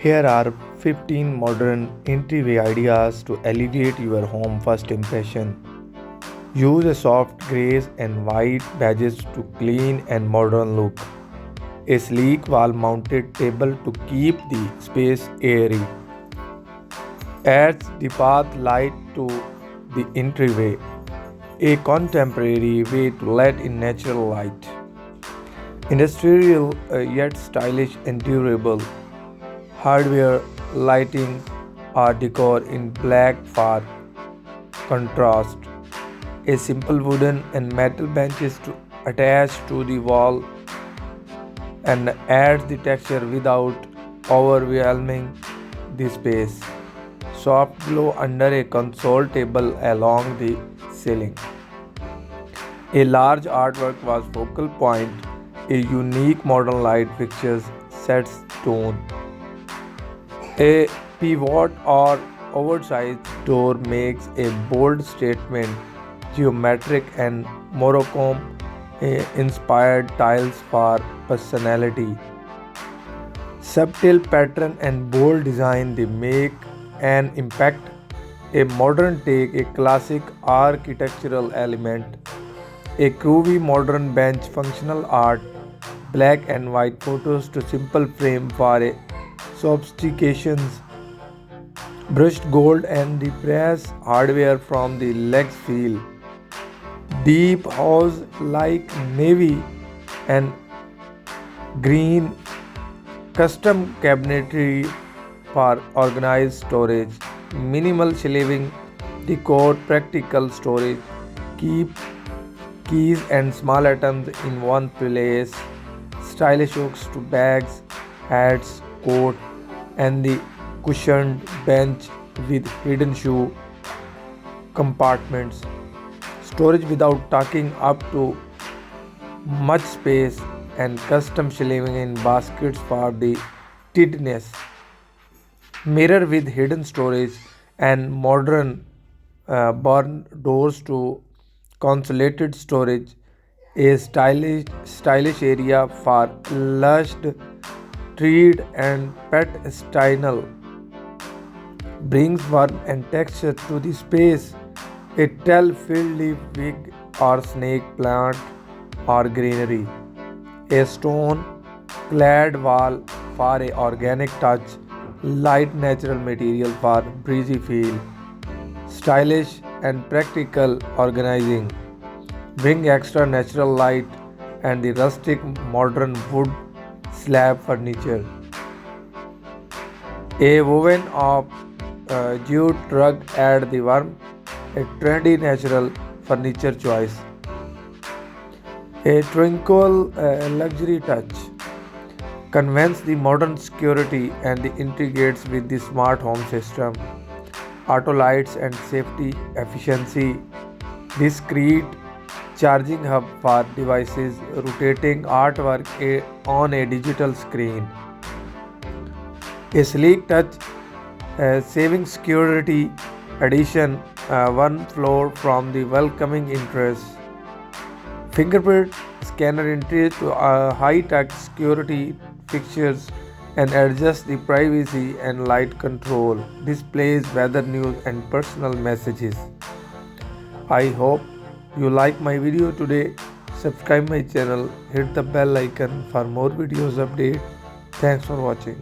Here are 15 modern entryway ideas to elevate your home first impression. Use a soft grays and white badges to clean and modern look. A sleek wall mounted table to keep the space airy. Adds the path light to the entryway. A contemporary way to let in natural light. Industrial yet stylish and durable. Hardware, lighting, or decor in black for contrast. A simple wooden and metal benches to attach to the wall and adds the texture without overwhelming the space. Soft glow under a console table along the ceiling. A large artwork was focal point. A unique modern light fixtures sets tone. A pivot or oversized door makes a bold statement. Geometric and Morocco inspired tiles for personality. Subtle pattern and bold design they make an impact. A modern take, a classic architectural element. A groovy modern bench, functional art, black and white photos to simple frame for a sophistications, brushed gold and the brass hardware from the legs feel. Deep house like navy and green, custom cabinetry for organized storage, minimal shelving, decor, practical storage, keep keys and small items in one place, stylish hooks to bags, hats, coat, and the cushioned bench with hidden shoe compartments. Storage without taking up to much space and custom shelving in baskets for the tidiness. Mirror with hidden storage and modern barn doors to consolated storage. A stylish area for lushed treed and pet style brings warmth and texture to the space. A tell-filled leaf wig or snake plant or greenery. A stone-clad wall for a organic touch. Light natural material for breezy feel. Stylish and practical organizing. Bring extra natural light and the rustic modern wood slab furniture. A woven of jute rug add the warmth. A trendy natural furniture choice. A tranquil luxury touch. Conveys the modern security and the integrates with the smart home system. Auto lights and safety efficiency. Discrete charging hub for devices, rotating artwork on a digital screen. A sleek touch, saving security addition, one floor from the welcoming interest. Fingerprint scanner entry to high-tech security fixtures and adjust the privacy and light control. Displays weather news and personal messages. I hope you like my video today. Subscribe my channel, hit the bell icon for more videos update. Thanks for watching.